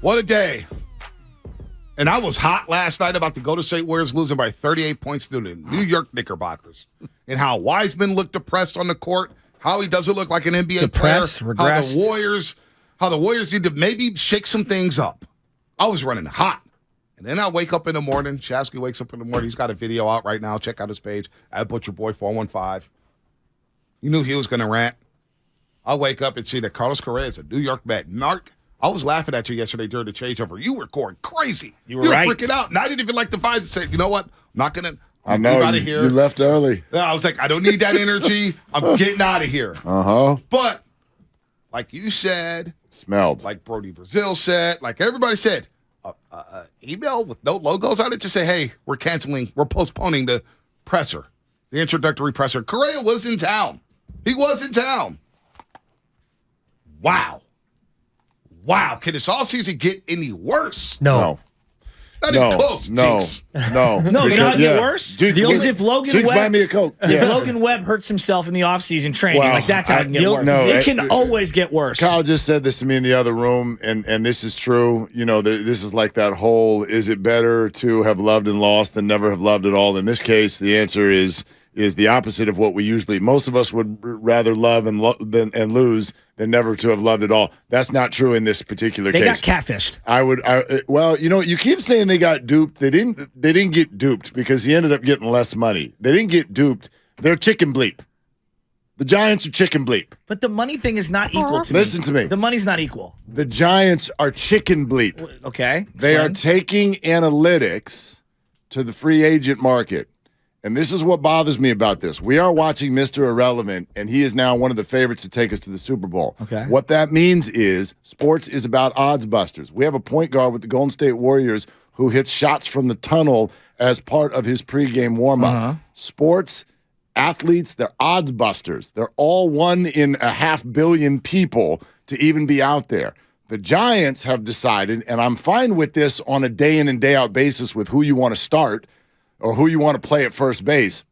What a day. And I was hot last night about the Golden State Warriors losing by 38 points to the New York Knickerbockers. And how Wiseman looked depressed on the court, how he doesn't look like an NBA Depressed, player, regressed. how the Warriors need to maybe shake some things up. I was running hot. And then I wake up in the morning. Shasky wakes up in the morning. He's got a video out right now. Check out his page at ButcherBoy415. You knew he was going to rant. I wake up and see that Carlos Correa is a New York Met. Mark, I was laughing at you yesterday during the changeover. You were going crazy. You were right. freaking out. And I didn't even like the vibes and say, you know what? I'm not going to. I know. Out of here. You left early. I was like, I don't need that energy. I'm getting out of here. Uh-huh. But, like you said. Smelled. Like Brody Brazil said. Like everybody said. Email with no logos on it. Just say, hey, we're postponing the presser. The introductory presser. Correa was in town. He was in town. Wow. Can this offseason get any worse? No. Not even close. No. Jinx. No. No, you know how it get worse? Because if Logan Jinx, buy Webb, me a Coke. if Logan Webb hurts himself in the offseason training, Well, like that's how it can get worse. no, it can always get worse. Kyle just said this to me in the other room, and this is true. You know, this is like that whole, is it better to have loved and lost than never have loved at all? In this case, the answer is the opposite of what we usually, most of us would rather love and lose than never to have loved at all. That's not true in this particular case. They got catfished. Well, you know, you keep saying they got duped. They didn't get duped because he ended up getting less money. They didn't get duped. They're chicken bleep. The Giants are chicken bleep. But the money thing is not equal to me. Listen to me. The money's not equal. The Giants are chicken bleep. Okay. They are explain. taking analytics to the free agent market. And this is what bothers me about this. We are watching Mr. Irrelevant, and he is now one of the favorites to take us to the Super Bowl. Okay. What that means is sports is about odds busters. We have a point guard with the Golden State Warriors who hits shots from the tunnel as part of his pregame warm-up. Uh-huh. Sports, athletes, they're odds busters. They're all 1 in 500 million people to even be out there. The Giants have decided, and I'm fine with this on a day-in and day-out basis with who you want to start or who you want to play at first base.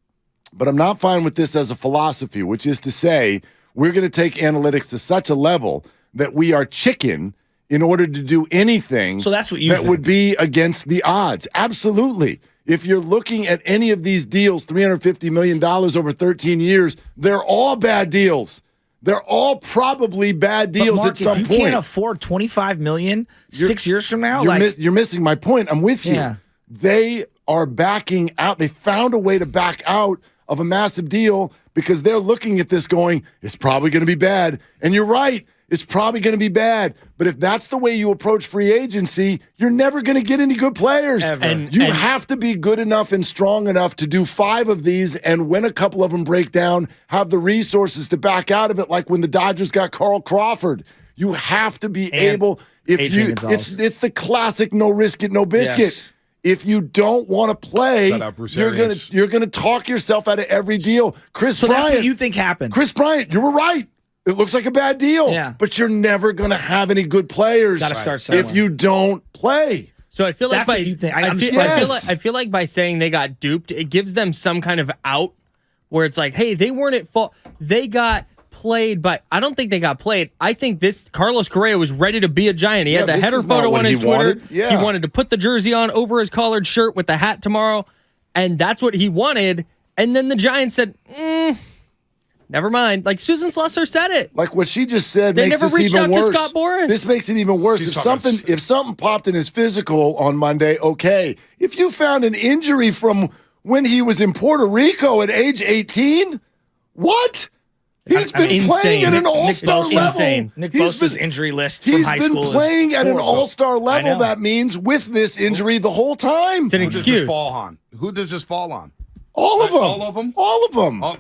But I'm not fine with this as a philosophy, which is to say we're going to take analytics to such a level that we are chicken in order to do anything So that's what you think. would be against the odds. Absolutely. If you're looking at any of these deals, $350 million over 13 years, they're all bad deals. They're all probably bad deals Mark, at some if point. you can't afford $25 million 6 years from now, You're missing my point. I'm with you. Yeah. They are backing out. They found a way to back out of a massive deal because they're looking at this going, it's probably going to be bad. And you're right. It's probably going to be bad. But if that's the way you approach free agency, you're never going to get any good players. Ever. You have to be good enough and strong enough to do 5 of these, and when a couple of them break down, have the resources to back out of it, like when the Dodgers got Carl Crawford. You have to be able. It's the classic no risk it, no biscuit. Yes. If you don't want to play, you're gonna talk yourself out of every deal. Chris so Bryant, that's what you think happened. Chris Bryant, you were right. It looks like a bad deal. Yeah. But you're never going to have any good players Gotta start somewhere. if you don't play. So I feel like That's what you think. I feel like by saying they got duped, it gives them some kind of out where it's like, hey, they weren't at fault. They got played, but I don't think they got played. I think this Carlos Correa was ready to be a Giant. He had the header photo on his Twitter. Yeah. He wanted to put the jersey on over his collared shirt with the hat tomorrow, and that's what he wanted. And then the Giants said, never mind. Like Susan Slusser said it. Like what she just said They makes never this reached even out worse. to Scott Boras. This makes it even worse. If something popped in his physical on Monday, okay. If you found an injury from when he was in Puerto Rico at age 18, what? He's been playing at an all-star level. Insane. Nick Bosa's injury list from high school. He's been playing at an all-star I level. know. That means with this injury the whole time. It's an excuse. Who does this fall on? All of them. All of them? All of them. Oh,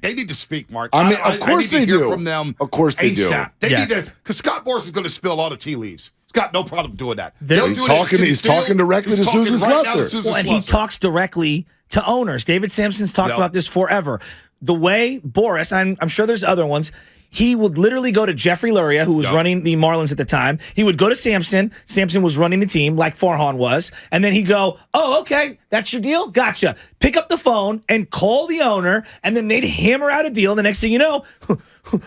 they need to speak, Mark. I mean, of course I need they to hear do. from them. Of course they do. ASAP. They need Yes. to, because Scott Boras is going to spill all the tea leaves. He's got no problem doing that. They're- They'll He's do it at talking- Citi he's Field. talking directly He's to talking Susan right now to Slusser. Susan Well, and he Slusser. talks directly to owners. David Sampson's talked Yep. about this forever. The way Boris, I'm sure there's other ones, he would literally go to Jeffrey Luria, who was running the Marlins at the time. He would go to Sampson. Sampson was running the team like Farhan was. And then he'd go, oh, okay, that's your deal? Gotcha. Pick up the phone and call the owner, and then they'd hammer out a deal. And the next thing you know,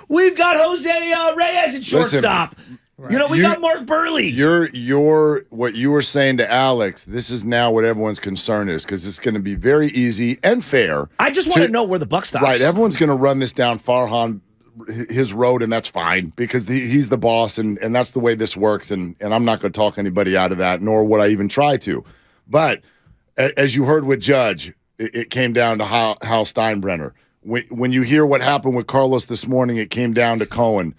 we've got Jose Reyes at shortstop. You know, we got Mark Burley. What you were saying to Alex, this is now what everyone's concern is, because it's going to be very easy and fair. I just want to know where the buck stops. Right, everyone's going to run this down Farhan his road, and that's fine because he's the boss, and that's the way this works, and I'm not going to talk anybody out of that, nor would I even try to. But as you heard with Judge, it came down to Hal Steinbrenner. When you hear what happened with Carlos this morning, it came down to Cohen.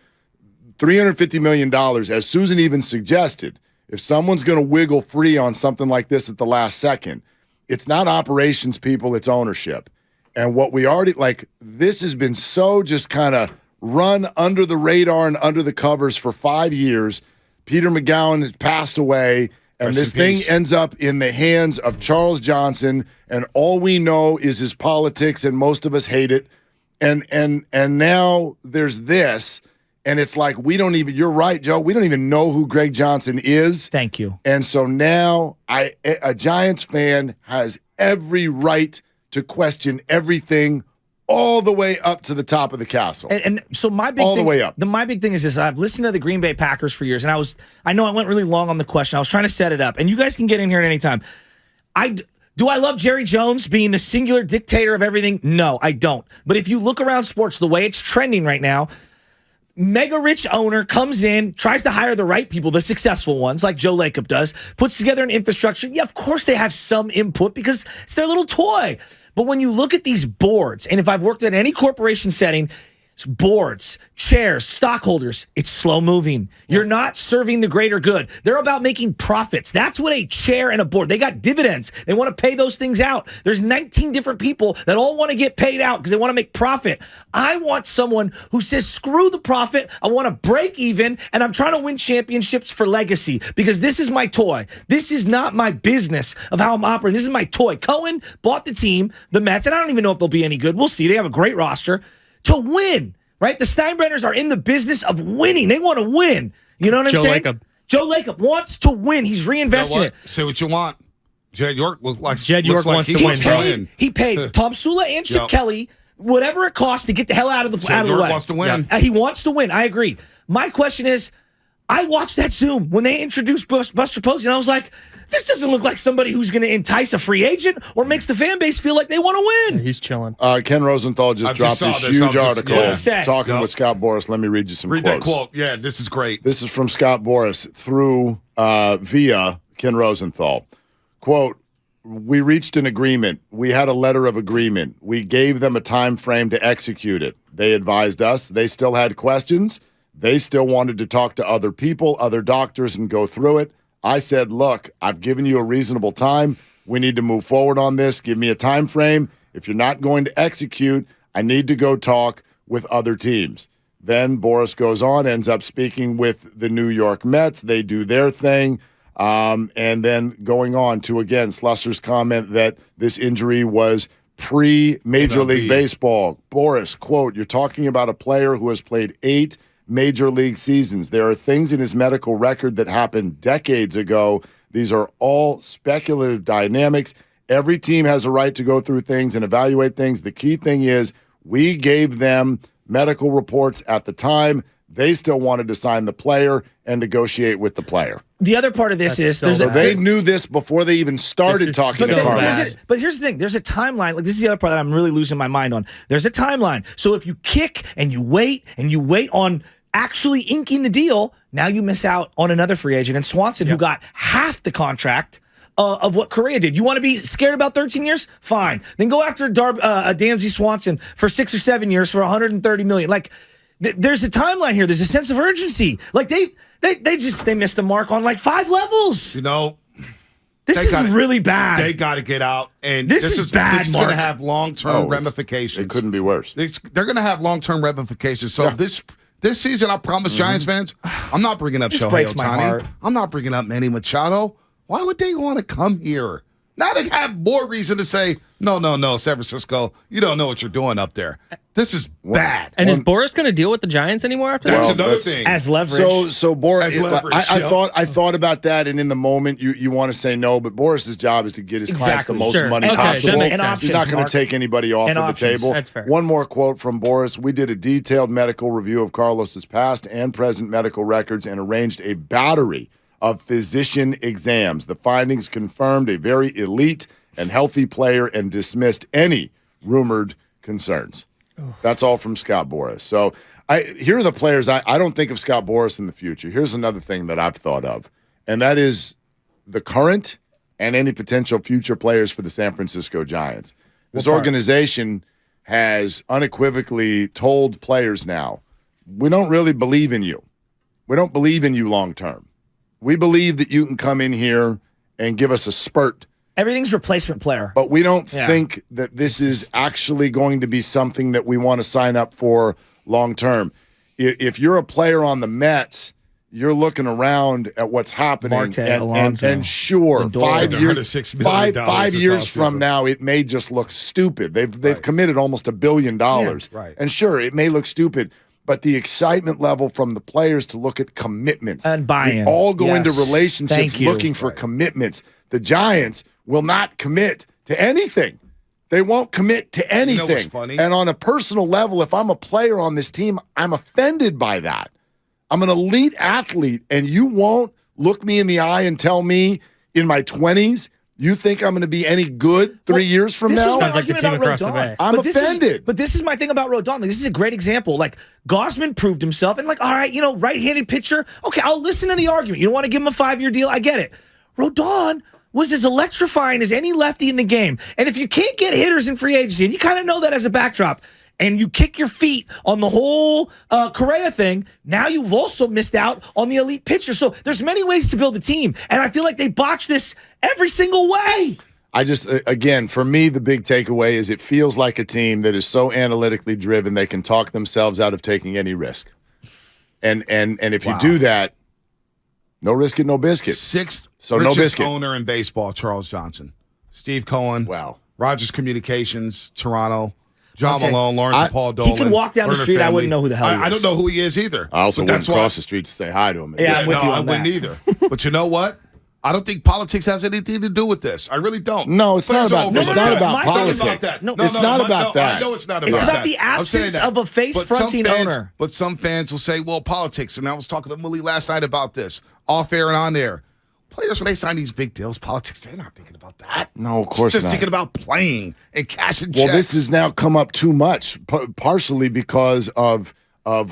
$350 million, as Susan even suggested, if someone's going to wiggle free on something like this at the last second, it's not operations people, it's ownership. And what we already, this has been so just kind of run under the radar and under the covers for 5 years. Peter McGowan has passed away, and this thing ends up in the hands of Charles Johnson, and all we know is his politics, and most of us hate it. And now there's this. And it's like, we don't even, you're right, Joe, we don't even know who Greg Johnson is. Thank you. And so now a Giants fan has every right to question everything all the way up to the top of the castle. And so my big all thing, the way up. My big thing is this. I've listened to the Green Bay Packers for years, and I know I went really long on the question. I was trying to set it up, and you guys can get in here at any time. Do I love Jerry Jones being the singular dictator of everything? No, I don't. But if you look around sports, the way it's trending right now, mega rich owner comes in, tries to hire the right people, the successful ones, like Joe Lacob does, puts together an infrastructure. Yeah, of course they have some input because it's their little toy. But when you look at these boards, and if I've worked at any corporation setting, boards, chairs, stockholders, it's slow moving. You're not serving the greater good. They're about making profits. That's what a chair and a board, they got dividends. They want to pay those things out. There's 19 different people that all want to get paid out because they want to make profit. I want someone who says, screw the profit. I want to break even, and I'm trying to win championships for legacy because this is my toy. This is not my business of how I'm operating. This is my toy. Cohen bought the team, the Mets, and I don't even know if they'll be any good. We'll see. They have a great roster. To win, right? The Steinbrenners are in the business of winning. They want to win. You know what I'm saying? Joe Lacob wants to win. He's reinvesting it. Say what you want. Jed York looks like wants to win. He paid Tom Sula and Chip Kelly whatever it costs to get the hell out of the way. Wants to win. He wants to win. I agree. My question is, I watched that Zoom when they introduced Buster Posey, and I was like, this doesn't look like somebody who's going to entice a free agent or makes the fan base feel like they want to win. Yeah, he's chilling. Ken Rosenthal just dropped a huge article talking with Scott Boras. Let me read you some quotes. Read that quote. Yeah, this is great. This is from Scott Boras through via Ken Rosenthal. Quote, we reached an agreement. We had a letter of agreement. We gave them a time frame to execute it. They advised us. They still had questions. They still wanted to talk to other people, other doctors, and go through it. I said, look, I've given you a reasonable time. We need to move forward on this. Give me a time frame. If you're not going to execute, I need to go talk with other teams. Then Boras goes on, ends up speaking with the New York Mets. They do their thing. And then going on to, again, Slusser's comment that this injury was pre-Major League Baseball. Boras, quote, you're talking about a player who has played 8 Major League seasons. There are things in his medical record that happened decades ago. These are all speculative dynamics. Every team has a right to go through things and evaluate things. The key thing is we gave them medical reports at the time. They still wanted to sign the player and negotiate with the player. The other part of this is they knew this before they even started talking to Carlos. But here's the thing. There's a timeline. Like, this is the other part that I'm really losing my mind on. There's a timeline. So if you kick and you wait on actually inking the deal, now you miss out on another free agent, and Swanson, who got half the contract of what Correa did. You want to be scared about 13 years? Fine. Then go after Dansby Swanson for 6 or 7 years for $130 million. Like, there's a timeline here. There's a sense of urgency. Like, they missed the mark on like 5 levels. You know, this is really bad. They got to get out, and this is bad. This is going to have long-term ramifications. It couldn't be worse. They're going to have long-term ramifications. So this season, I promise Giants fans, I'm not bringing up Shohei Ohtani. I'm not bringing up Manny Machado. Why would they want to come here? Now they have more reason to say, No, San Francisco. You don't know what you're doing up there. This is bad. And is Boris going to deal with the Giants anymore after That's that? another thing. As leverage. So Boris, As leverage, I thought about that, and in the moment you want to say no, but Boris's job is to get his clients the Exactly. most Sure. money Okay, possible. that makes sense. He's not going Mark. to take anybody off And of the options. table. That's fair. One more quote from Boris: "We did a detailed medical review of Carlos's past and present medical records and arranged a battery of physician exams. The findings confirmed a very elite and healthy player and dismissed any rumored concerns." That's all from Scott Boras. So here are the players. I don't think of Scott Boras in the future. Here's another thing that I've thought of, and that is the current and any potential future players for the San Francisco Giants. This organization has unequivocally told players now, we don't really believe in you. We don't believe in you long term. We believe that you can come in here and give us a spurt, Everything's replacement player. but we don't think that this is actually going to be something that we want to sign up for long term. If you're a player on the Mets, you're looking around at what's happening, Marte, Alonso, and sure, Lindor. 5 years, $106 million five this years offseason. from now, it may just look stupid. They've committed almost $1 billion, right. and sure, it may look stupid. But the excitement level from the players to look at commitments And buy-in. We all go Yes. into relationships Thank you. looking for commitments. The Giants will not commit to anything. They won't commit to anything. what's funny? And on a personal level, if I'm a player on this team, I'm offended by that. I'm an elite athlete, and you won't look me in the eye and tell me in my 20s you think I'm going to be any good 3 years from This is now? my Sounds like the argument team about across the Rodon. bay. I'm This offended. but this is my thing about Rodon. Like, this is a great example. Like, Gosman proved himself, and all right, right-handed pitcher. Okay, I'll listen to the argument. You don't want to give him a 5-year deal. I get it. Rodon was as electrifying as any lefty in the game. And if you can't get hitters in free agency, and you kind of know that as a backdrop, and you kick your feet on the whole Correa thing, now you've also missed out on the elite pitcher. So there's many ways to build a team, and I feel like they botch this every single way. I just, again, for me, the big takeaway is it feels like a team that is so analytically driven they can talk themselves out of taking any risk. And if you do that, no risk it, no biscuit. Sixth So no richest biscuit. owner in baseball, Charles Johnson. Steve Cohen. Wow. Rogers Communications, Toronto. John I'll tell you, Malone, Lawrence and Paul Dolan. he could walk down the Burner street, I family. wouldn't know who the hell he I is. don't know who he is either. I also But wouldn't that's cross why- the street to say hi to him. Yeah, I'm with you I on wouldn't that. either. But you know what? I don't think politics has anything to do with this. I really don't. No, it's not Players about- are it's overlooked. not about It's not politics. about that. No, it's not about that. I know it's not about It's that. about the I'm saying absence that. of a face But some fronting fans- owner. But some fans will say, well, politics. And I was talking to Willie last night about this, off air and on air. Players, when they sign these big deals, politics, they're not thinking about that. No, of course They're not. thinking about playing and cashing Well, checks. this has now come up too much, partially because of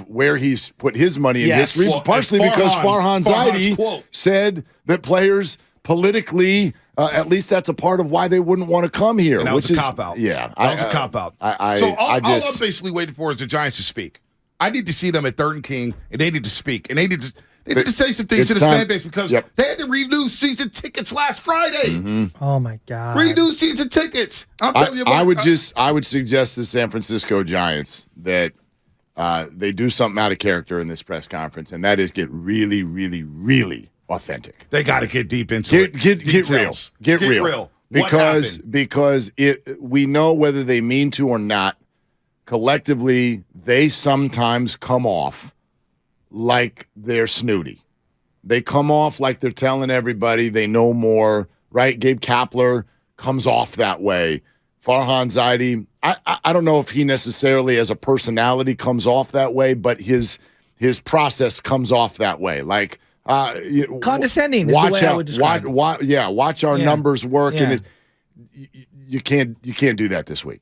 where he's put his money in Yes. history, Well, partially and because Farhan's Zaidi quote. said that players politically, at least that's a part of why they wouldn't want to come here. And that which was a is cop-out. Yeah. That was a cop-out. So all I'm basically waiting for is the Giants to speak. I need to see them at 3rd and King, and they need to speak. And they need to say some things It's to this time. fan base because Yep. they had to renew season tickets last Friday. Oh my God. Renew season tickets. I'm telling you, I Mark, would suggest to the San Francisco Giants that they do something out of character in this press conference, and that is get really, really, really authentic. they got to get deep into it. Get real. Details. Get real. What Because happened? we know whether they mean to or not, collectively they sometimes come off like they're snooty. They come off like they're telling everybody they know more, right? Gabe Kapler comes off that way. Farhan Zaidi, I don't know if he necessarily as a personality comes off that way, but his process comes off that way. Like Condescending is the way I would describe it. Watch our Yeah. numbers work, Yeah. and you can't do that this week.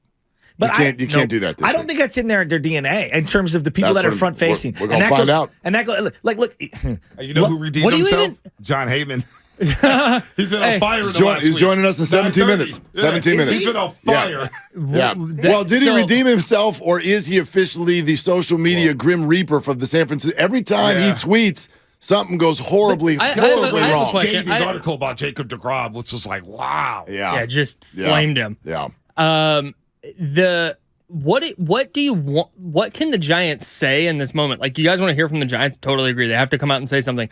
But you can't do that this I don't week. think that's in their DNA in terms of the people That's that are what front facing. we're gonna find out. And that goes like look. You know who redeemed what do you himself? even- John Heyman. He's been on fire in the last He's week. joining us in 17 minutes. 17 minutes. He's been on fire. Yeah. Well, did he redeem himself, or is he officially the social media Grim Reaper for the San Francisco? Every time he Yeah. tweets, something goes horribly, I have a- horribly I have a wrong. question. Scathing article about Jacob DeGrom, which was like, wow. Yeah, just flamed him. Yeah. What do you want? What can the Giants say in this moment? Like, you guys want to hear from the Giants? Totally agree. They have to come out and say something.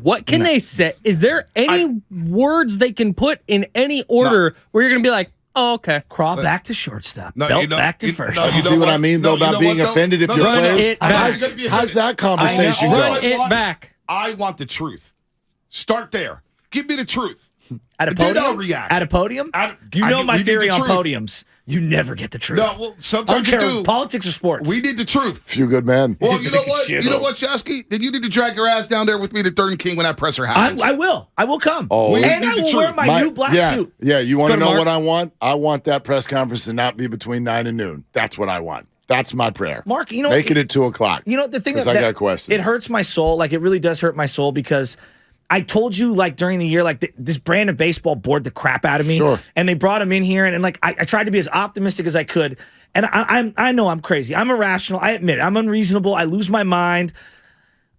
What can they say? Is there any words they can put in any order where you're going to be like, Oh, okay. Crawl back to shortstop. No, Belt back to first. You see what I mean, though, about being offended if your players? How's that conversation Run going? it back. I want the truth. Start there. Give me the truth. At a And then podium? I'll react. At a podium? You know my theory on podiums. You never get the truth. No, well, sometimes I don't care you do. Politics or sports. We need the truth. Few good men. Well, you know what? You know what, Shasky? Then you need to drag your ass down there with me to Third and King when that presser happens. I will. I will come. Oh, We and need I the will truth. wear my new black suit. Yeah, you want to go to know Mark. what I want? I want that press conference to not be between 9 and noon. That's what I want. That's my prayer. Mark, you know, make it at 2 o'clock. You know, the thing 'Cause that I got questions. It hurts my soul. Like, it really does hurt my soul because I told you, like, during the year, like, this brand of baseball bored the crap out of me. Sure. And they brought him in here, and like, I tried to be as optimistic as I could. And I know I'm crazy. I'm irrational. I admit it. I'm unreasonable. I lose my mind.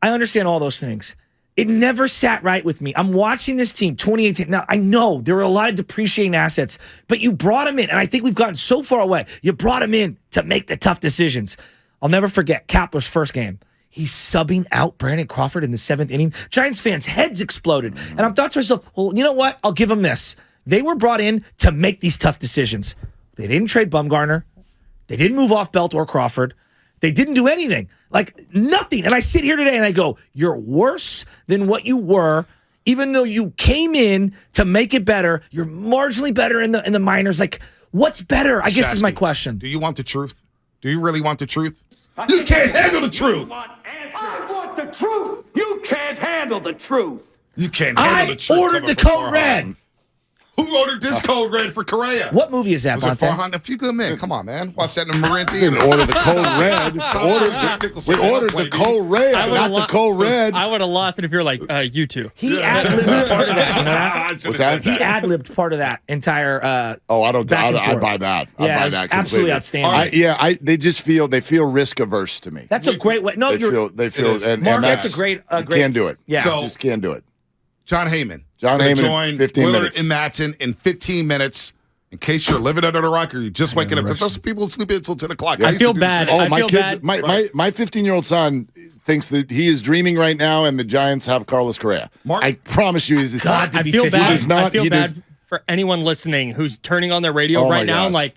I understand all those things. It never sat right with me. I'm watching this team, 2018. Now, I know there are a lot of depreciating assets, but you brought him in, and I think we've gotten so far away. You brought him in to make the tough decisions. I'll never forget Kapler's first game. He's subbing out Brandon Crawford in the 7th inning. Giants fans' heads exploded. And I'm thought to myself, well, you know what? I'll give them this. They were brought in to make these tough decisions. They didn't trade Bumgarner. They didn't move off Belt or Crawford. They didn't do anything. Like, nothing. And I sit here today and I go, you're worse than what you were. Even though you came in to make it better, you're marginally better in the minors. Like, what's better? I guess is my question. Do you want the truth? Do you really want the truth? You can't handle the truth. I want the truth. You can't handle the truth. You can't handle the truth. Ordered the code red. Who ordered this code red for Correa? What movie is that, Was it Bonte? Farhan? A few good men. Come on, man. Watch that in the Marin We Theater. didn't order the code red. We ordered the code red, not the code red. I would have lost it if you're like, you two. He ad-libbed part of that. You know that? What's that? He ad-libbed part of that entire Oh, I don't. back and I forth. buy that. I Yeah, buy it's that absolutely completely. outstanding. They just feel risk averse to me. That's a great way. No, They feel, is. and Mark, that's that's a great. you can't do it. Yeah. So- Just can't do it. John Heyman. John Gonna Heyman in join 15 Willard minutes. and Matson in 15 minutes. In case you're living under the rock or you're just waking up, because there's people sleeping until 10 o'clock. Yeah. I I used to feel do the bad. same. Oh, I my feel kids, bad. my 15-year-old son thinks that he is dreaming right now, and the Giants have Carlos Correa. Mark- I promise you, he's God, to I be feel 50. bad. He does not- I feel he does- bad for anyone listening who's turning on their radio Oh, my right now and gosh. like,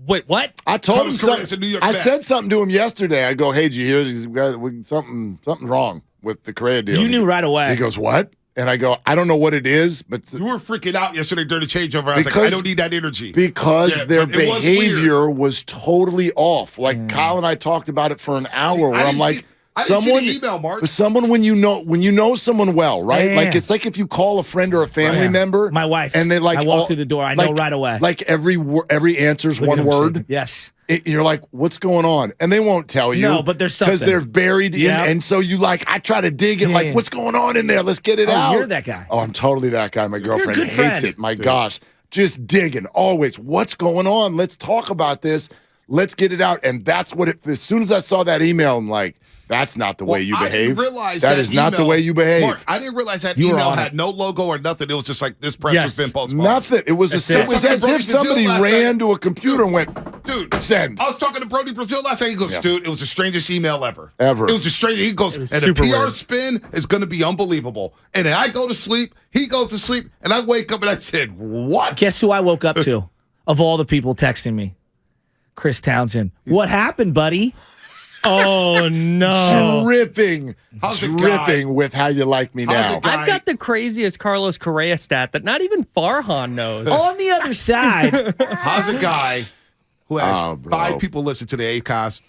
wait, what? I told him Carlos Correa's a something. New York I Met. said something to him yesterday. I go, "Hey, did you hear? He's got something wrong with the Correa deal." You knew right away. He goes, "What?" And I go, "I don't know what it is, but You were freaking out yesterday during the changeover. I was like, Because- I don't need that energy. because Yeah, their but it was behavior was totally off. Like Kyle and I talked about it for an hour. See, I where I'm didn't like, see- I didn't see someone, the email, Mark. but someone when you know someone well, right? Yeah. Like it's like if you call a friend or a family Yeah. member, My wife. and they like I walk all- through the door. I know like- right away. Like every answer's Look at one him word. shaking. Yes. You're like, what's going on? And they won't tell you. No, but there's because something. they're buried Yeah. in. And so you like, I try to dig in, Yeah, like, yeah. what's going on in there? Let's get it Oh, out. you're that guy. Oh, I'm totally that guy. My girlfriend good hates friend. it. My gosh, just digging always. What's going on? Let's talk about this. Let's get it out. And that's what it. As soon as I saw that email, I'm like, that's not the way you I behave. didn't realize that is not the email- way you behave. Mark, I didn't realize that You were email on had it. no logo or nothing. It was just like this pressure's Yes. been postponed. Nothing. It was That's it it. was I was as talking to if Brody somebody Brazil last ran night. to a computer and went, Dude, send. I was talking to Brody Brazil last night. He goes, Yeah. dude, it was the strangest email ever. Ever. It was the strangest. He goes, and the super PR weird. spin is going to be unbelievable. And then I go to sleep. He goes to sleep. And I wake up and I said, what? Guess who I woke up to? Of all the people texting me, Chris Townsend. What happened, buddy? Oh, no. dripping, How's it dripping with how you like me How's now. it guy- I've got the craziest Carlos Correa stat that not even Farhan knows. On the other side, How's a guy who has Oh, bro. 5 people listen to the A's Cast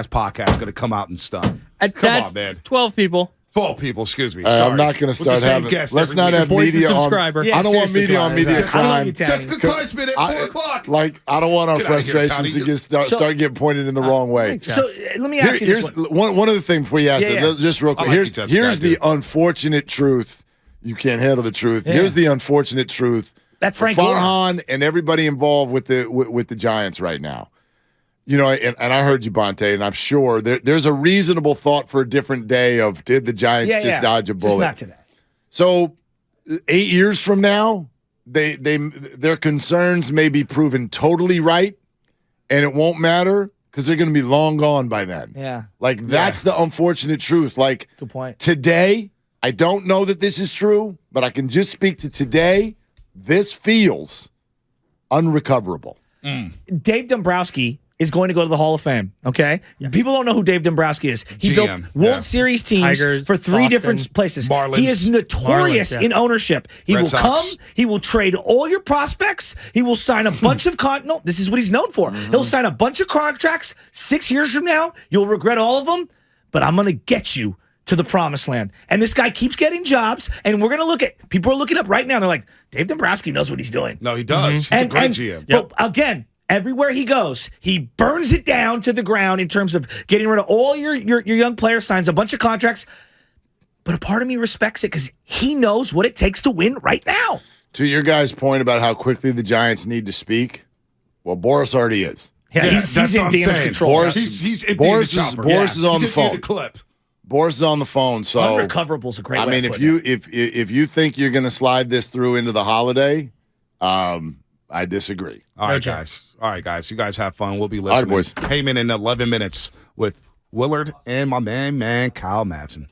podcast going to come out and stun? Come That's on, man. 12 people. 12 people, excuse me. I'm Sorry. not going to With the start same having. guest Let's every not week. have Voice of media on. subscriber. Yeah, I don't want seriously, media on Clyde. media Exactly. I love crime. you, Townie. Jessica Kleisman at 4 o'clock. Like I don't want our Get out of here, frustrations Townie. to start getting pointed in the wrong way. so let me ask you Here's this one. one other thing before you ask Yeah, that, yeah. just real quick. like you, Here's Jessica, I the do. unfortunate truth. You can't handle the truth. Yeah. Here's the unfortunate truth. That's for Frank Gore. Farhan and everybody involved with the Giants right now. You know, and I heard you, Bonte, and I'm sure there's a reasonable thought for a different day of did the Giants just dodge a bullet? Just not today. So 8 years from now, their concerns may be proven totally right, and it won't matter because they're going to be long gone by then. Yeah. Like that's the unfortunate truth. Like Good point. today, I don't know that this is true, but I can just speak to today. This feels unrecoverable. Dave Dombrowski is going to go to the Hall of Fame, okay? People don't know who Dave Dombrowski is. He GM, built World Series teams Tigers, for 3 Boston, different places. Marlins. He is notorious Marlins, yeah. in ownership. He Red will Sox. come, he will trade all your prospects, he will sign a bunch of no, this is what he's known for. He'll sign a bunch of contracts 6 years from now. You'll regret all of them, but I'm going to get you to the promised land. And this guy keeps getting jobs, and we're going to look at, people are looking up right now, and they're like, Dave Dombrowski knows what he's doing. No, he does. He's a great GM. But again, everywhere he goes, he burns it down to the ground in terms of getting rid of all your young players, signs a bunch of contracts. But a part of me respects it because he knows what it takes to win right now. To your guys' point about how quickly the Giants need to speak, well, Boris already is. Yeah, he's that's in what I'm damage saying. control. Boris- He's emptying Boris the is- chopper. Boris is on He's the emptying phone. The clip. Boris is on the phone, so Unrecoverable is a great I way mean, to if put you it. if you think you're going to slide this through into the holiday, I disagree. All right, chance. guys. All right, guys. You guys have fun. We'll be right, listening. boys. Heyman in 11 minutes with Willard and my man, Kyle Madsen.